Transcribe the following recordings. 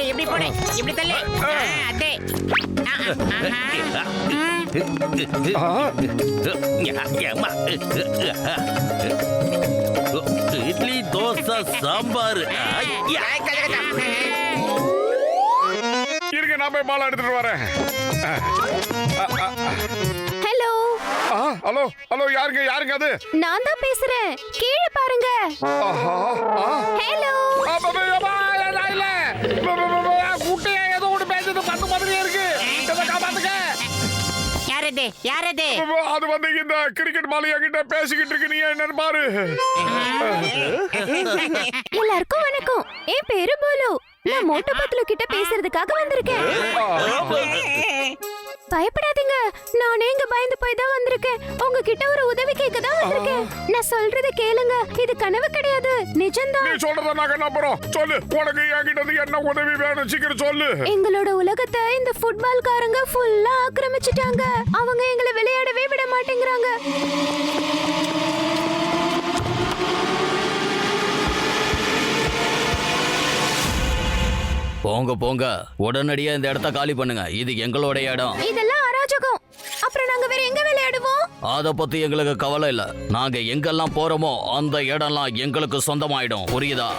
இப்படி போடு, இப்படி தள்ளு. அதே. இட்லி, தோசை, சாம்பார். இருங்க, நான் போய் மாலை எடுத்துட்டு வரேன். ஹலோ ஹலோ ஹலோ, யாருங்க அது? நான் தான் பேசுறேன், கீழே பாருங்க. ஹலோ குட்டியா ஏதோ ஒன்று பேசுறது பத்து மாதிரியே இருக்கு. காப்பாத்துங்க. யாரது? அது வந்து இந்த கிரிக்கெட் மாலை என்கிட்ட பேசிக்கிட்டு இருக்கு. நீ என்னன்னு பாரு. எல்லாருக்கும் வணக்கம். என் பேரு போலு. நான் மோட்டு பத்லு கிட்ட பேசுறதுக்காக வந்திருக்கேன். பயப்படாதீங்க, நானே இங்க பயந்து போய் தான் வந்திருக்கேன். உங்ககிட்ட ஒரு உதவி கேட்க தான் வந்திருக்கேன். நான் சொல்றத கேளுங்க, இது கனவு கிடையாது, நிஜம்தான். நீ சொல்றத நான் நம்புறோம். சொல்லு, உனக்கு என்கிட்ட என்ன உதவி வேணும், சீக்கிரம் சொல்லு. எங்களோட உலகத்தை இந்த ஃபுட்பால்காரங்க ஃபுல்லா ஆக்கிரமிச்சிட்டாங்க. அவங்க எங்களை விளையாடவே விட மாட்டேங்கிறாங்க. போங்க, உடனடியா இந்த இடத்த காலி பண்ணுங்க. இது எங்களோட இடம். இதெல்லாம் அராஜகம். அப்புறம் நாங்க வேற எங்க விளையாடுவோம்? அத பத்தி எங்களுக்கு கவலை இல்ல. நாங்க எங்கெல்லாம் போறோமோ அந்த இடம்லாம் எங்களுக்கு சொந்தமாயிடும். புரியுதா?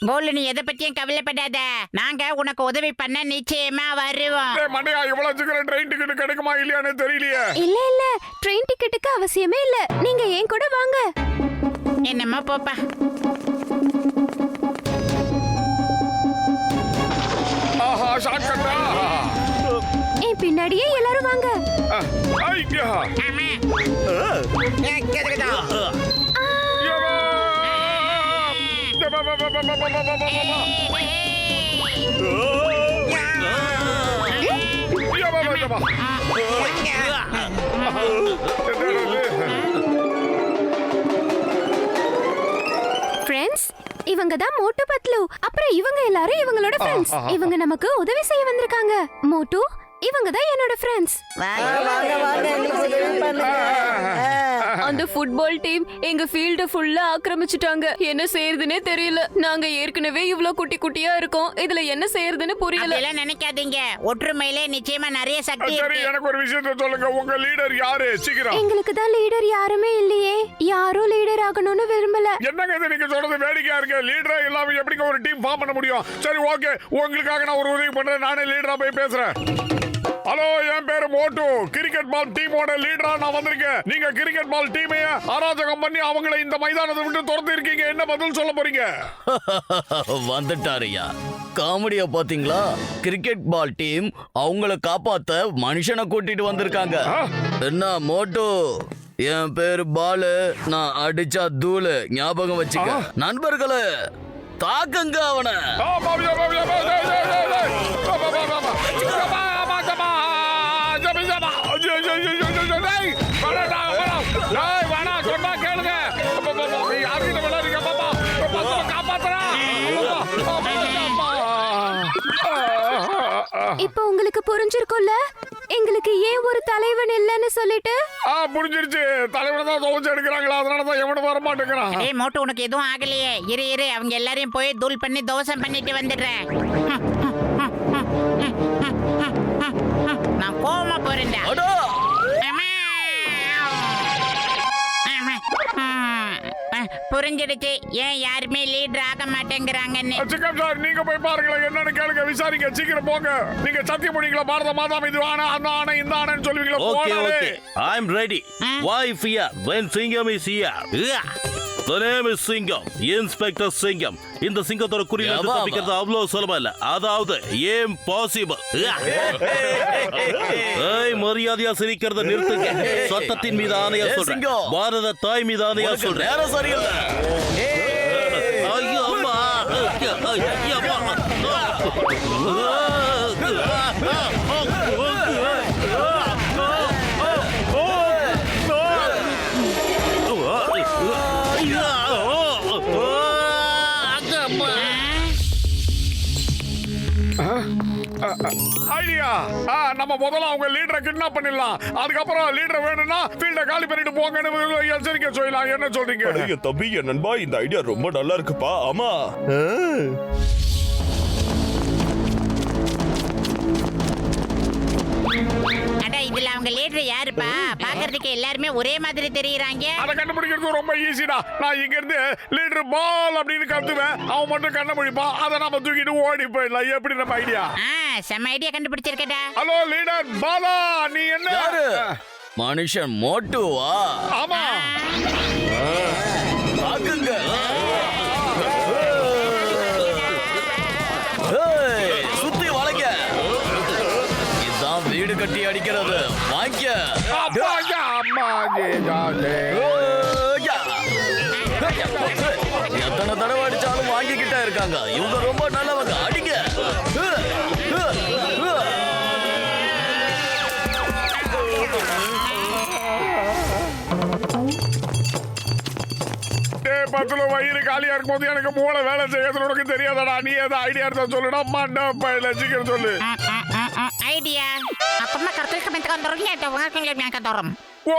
போலு, நீ எதை பத்தியும் கவலைப்படாத. நாங்க உனக்கு உதவி பண்ண நிச்சயமா வருவோம். மண்டையா, இவ்வளவு சீக்கிரம் ட்ரெயின் டிக்கெட் கிடைக்குமா இல்லையானே தெரியலையே. இல்ல ட்ரெயின் டிக்கெட்டுக்கு அவசியமே இல்ல. நீங்க ஏன் கூட வாங்க. என்னம்மா, போப்பா. ஆஹா, ஷார்ட்கட்டா. என் பின்னாடியே எல்லாரும் வாங்க. ஐயா, ஃப்ரெண்ட்ஸ், இவங்க தான் மோட்டு பத்லு. அப்புறம் இவங்க எல்லாரும் இவங்களோட ஃப்ரெண்ட்ஸ். இவங்க நமக்கு உதவி செய்ய வந்திருக்காங்க. மோட்டு, இவங்க தான் என்னோட ஃப்ரெண்ட்ஸ். அந்த ஃபுட்பால் டீம் எங்க ஃபீல்ட ஃபுல்லா ஆக்கிரமிச்சிட்டாங்க. என்ன செய்யறதுனே தெரியல. நாங்க ஏற்கனவே இவ்ளோ குட்டி குட்டியா இருக்கோம். இதுல என்ன செய்யறதுன்னு புரியல. அதெல்லாம் நினைக்காதீங்க, ஒற்றுமையிலே நிச்சயமா நிறைய சக்தி சரி, இருக்கு. எனக்கு ஒரு விஷயத்தை சொல்லுங்க. உங்க லீடர் யாரு? சீக்கிரம். எங்களுக்கு தான் லீடர் யாருமே இல்லையே. யாரும் லீடர் ஆகணும்னு விரும்பல. என்னங்க இது நீங்க சொல்றது? வேடிக்கையா இருக்கு. லீடரா இல்லாம எப்படிங்க ஒரு டீம் ஃபார்ம் பண்ண முடியும்? சரி, ஓகே, உங்களுக்காக நான் ஒரு உதவி பண்றேன். நானே லீடரா போய் பேசுறேன். ஹலோ, என் பேரு மோட்டு. கிரிக்கெட் பால் டீமோட லீடரா நான் வந்திருக்கேன். நீங்க கிரிக்கெட் பால் டீமைய அராஜகம் பண்ணி அவங்களை இந்த மைதானத்தை விட்டு துரத்தி இருக்கீங்க. என்ன பதில் சொல்ல போறீங்க? வந்துட்டாருயா. காமெடியா பாத்தீங்களா? கிரிக்கெட் பால் டீம் அவங்கள காப்பாத்த மனுஷனை கூட்டிட்டு வந்திருக்காங்க. என்ன மோட்டு? என் பேரு பாலு. நான் அடிச்சா தூளு, ஞாபகம் வச்சுக்க. நண்பர்களே, தாக்குங்க அவனை. இப்ப உங்களுக்கு புரிஞ்சிருக்கும்ல எங்களுக்கு ஏன் ஒரு தலைவன் இல்லன்னு சொல்லிட்டு. புரிஞ்சிருச்சு. தலைவனை தான் தோச்சு எடுக்கிறாங்களா, அதனாலதான் எவனும் வர மாட்டேங்கிறான். ஏய் மோட்டு, உனக்கு எதுவும் ஆகலையே? இரு, அவங்க எல்லாரையும் போய் தூள் பண்ணி தோசம் பண்ணிட்டு வந்துடுறேன். நான் கோவமா போறேன்டா. புரிஞ்சிடுச்சு ஏன் யாருமே லீடர் ஆக மாட்டேங்கிறாங்கன்னு. சிக்கம் சார், நீங்க போய் பாருங்களேன், என்னன்னு கேளுங்க, விசாரிங்க. சீக்கிரம் போங்க. நீங்க சத்தியம் பண்ணீங்களா பாரத மாதாம் இது ஆனா அந்த ஆனா இந்த ஆனான்னு சொல்லுவீங்களா? Okay, I am ready. Why fear when Singham is here? The name is Singham, Inspector Singham. இந்த சிங்கத்தோட குறியில தப்பிக்கிறது அவ்வளவு சுலபம் இல்ல. அதாவது impossible. ஏய், மரியாதையா சிரிக்கிறத நிறுத்துங்க. சட்டத்தின் மீது ஆணையா சொல்றேன். பாரத தாய் மீது ஆணையா சொல்றேன். நேரம் சரியில்லை. ஐயோ அம்மா. ஐடியா நம்ம முதல்ல அவங்க லீடரை கிட்னாப் பண்ணிடலாம். அதுக்கப்புறம் லீடர் வேணும்னா ஃபீல்ட காலி பண்ணிட்டு போங்கன்னு எச்சரிக்கை சொல்லலாம். என்ன சொல்றீங்க? என் தம்பி என் நண்பா இந்த ஐடியா ரொம்ப நல்லா இருக்குப்பா. ஆமா அட இதுல அவங்க லீடர் யாருப்பா? பாக்குறதுக்கு எல்லாருமே ஒரே மாதிரி தெரியுறாங்க. அதை கண்டுபிடிக்கிறது ரொம்ப ஈஸிடா. நான் இங்க இருந்து லீடர் பால் அப்படின்னு கத்துவேன், அவன் மட்டும் கண்ண முடிப்பான். அதை நம்ம தூக்கிட்டு ஓடி போயிடலாம். எப்படி நம்ம ஐடியா? செம்ம ஐடியா கண்டுபிடிச்சிருக்கடா. ஹலோ லீடர் பாலா, நீ என்ன? யாரு? மனுஷன் மோட்டுவா? ஆமா. பாக்குங்க. சுத்தி வளைக்க. இதான் வீடு கட்டி அடிக்கிறது. வாங்கிக்க. எத்தனை தடவை அடிச்சாலும் வாங்கிக்கிட்டே இருக்காங்க. இவங்க ரொம்ப நல்லவங்க. அடிங்க. பத்துல வயிறு காலியா இருக்கும் போது எனக்கு மூளை வேலை செய்யறது உனக்கு தெரியாதடா. நீ ஏதோ ஐடியா இருந்தா சொல்லுடா. மண்டா பையில சீக்கிரம் சொல்லு. ஐடியா அப்பமா கரெக்டா மென்ட் கண்டறீங்க.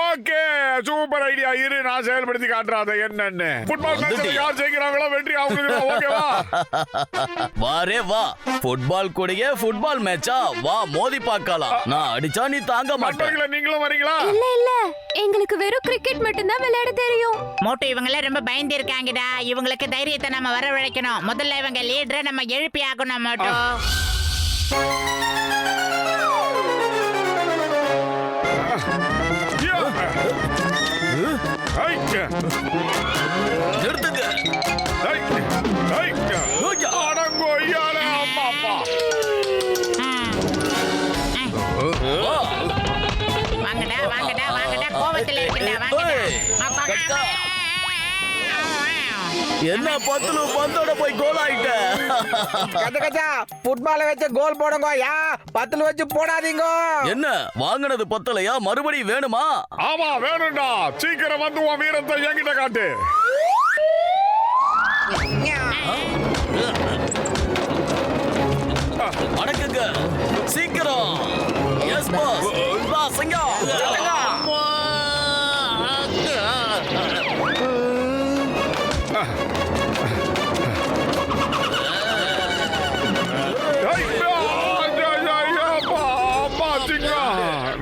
Okay super idea. இரு நான் செயல்படுத்தி காட்டுறேன் அதை என்னன்னு. ஃபுட்பால் மேட்ச்ல யார் ஜெயிக்கிறாங்களோ வெற்றி அவங்களுக்கு. ஓகேவா? வாரே வா. ஃபுட்பால் கூடயே ஃபுட்பால் மேட்சா? வா மோதி பார்க்கலாம். நான் அடிச்சா நீ தாங்க மாட்டே. நீங்களும் வரீங்களா? இல்ல எங்களுக்கு வெறும் கிரிக்கெட் மட்டும் தான் விளையாட தெரியும். மோட்டோ இவங்கள ரொம்ப பயந்து இருக்காங்கடா. இவங்களுக்கு தைரியத்தை நம்ம வரவழைக்கணும். முதல்ல இவங்க லீடரை நம்ம எழுப்பி ஆகணும். மோட்டோ நிறுத்துங்க. வாங்கடா வாங்கடா வாங்கடா. கோவத்துல இருக்கடா. வாங்கடா. என்ன பத்துல பந்தோட போய் கோல் ஆயிட்ட. கச்சா ஃபுட்பால வச்சு கோல் போடுங்க. யா பத்துல வச்சு போடாதீங்க. என்ன வாங்குனது பத்தலையா? மறுபடியும் வேணுமா? ஆமா வேணும்டா. சீக்கிரம் வந்து உன் வீரத்தை என்கிட்ட காட்டு. அடக்குங்க சீக்கிரம். Yes boss. வா சங்கா.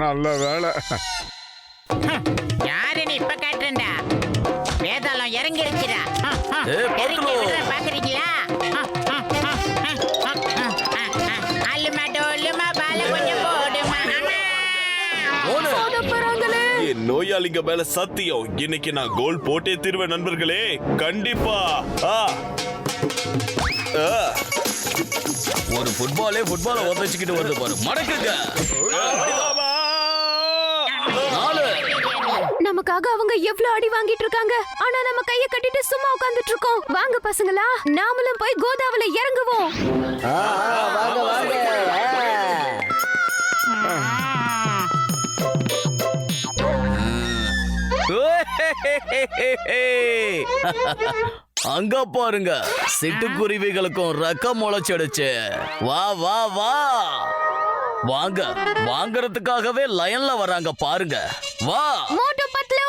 நல்ல வேலை. யாரு நீ இப்ப காட்டுறா? வேதாளம் இறங்கிருச்சுடா. பாக்குறீங்களா? என் நோயாளிங்க மேல சத்தியம். இன்னைக்கு நான் கோல் போட்டே தீர்வேன் நண்பர்களே. கண்டிப்பா. ஒரு ஃபுட்பாலே ஃபுட்பாலை உதச்சிக்கிட்டு வந்து பாரு. மடக்குங்க. நமக்காக அவங்க எவ்வளவு அடி வாங்கிட்டு இருக்காங்க. ஆனா நம்ம கைய கட்டிட்டு சும்மா உட்கார்ந்துட்டு இருக்கோம். வாங்க பசங்களா, நாமளும் போய் கோதாவுல இறங்குவோம். வாங்க வாங்க. அங்க பாருங்க, சிட்டுக்குருவிகளுக்கும் ரக்கம் முளைச்சிடுச்சு. வா வா வா. வாங்க, வாங்குறதுக்காகவே லைன்ல வராங்க பாருங்க. வா மோட்டு பத்லு,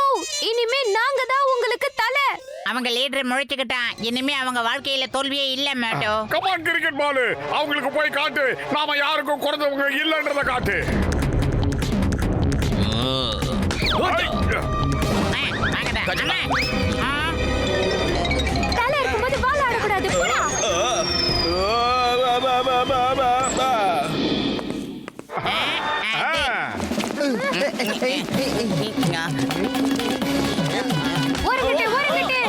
இனிமே நாங்க தான் உங்களுக்கு தலை. அவங்க லீடர் முழிச்சுக்கிட்டான். இனிமே அவங்க வாழ்க்கையில தோல்வியே இல்ல. மோட்டோ கமான் கிரிக்கெட் பால், அவங்களுக்கு போய் காட்டு நாம யாருக்கும் குறைஞ்சவங்க இல்லன்றத காட்டு. தலை இருக்கும்போது பால் ஆடக்கூடாது. ஓரங்கட்டு ஓரங்கட்டு.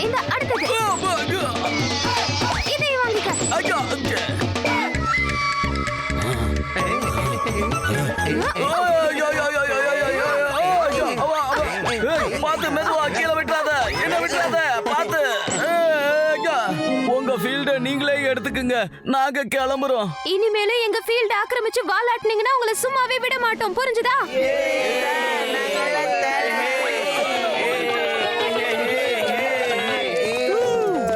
இந்த அடுத்தது. கீழே விட்டுறாத, என்ன விட்டுறாத, பாத்து. உங்க ஃபீல்ட நீங்களே எடுத்துக்குங்க, நாங்க கிளம்புறோம். இனிமேல எங்க ஃபீல்ட் ஆக்கிரமிச்சு வாலாட்டினீங்கன்னா உங்களை சும்மாவே விட மாட்டோம், புரிஞ்சுதா?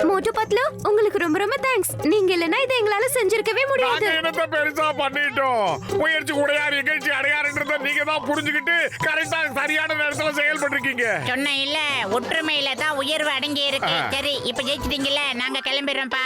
மோட்டு பத்லு, உங்களுக்கு ரொம்ப ரொம்ப தேங்க்ஸ். நீங்க இல்லனா இதை எங்களால செஞ்சிருக்கவே முடியாது. நாங்க என்னத்த பெருசா பண்ணிட்டோம்? முயற்சி உடையார் நிகழ்ச்சி அடையாறுன்றத நீங்க தான் புரிஞ்சுக்கிட்டு கரெக்டா சரியான நேரத்துல செயல்பட்டிருக்கீங்க. சொன்ன இல்ல, ஒற்றுமையில தான் உயர்வு அடங்கி இருக்கு. சரி, இப்ப ஜெயிச்சிட்டீங்கல்ல, நாங்க கிளம்பிடுறோம்ப்பா.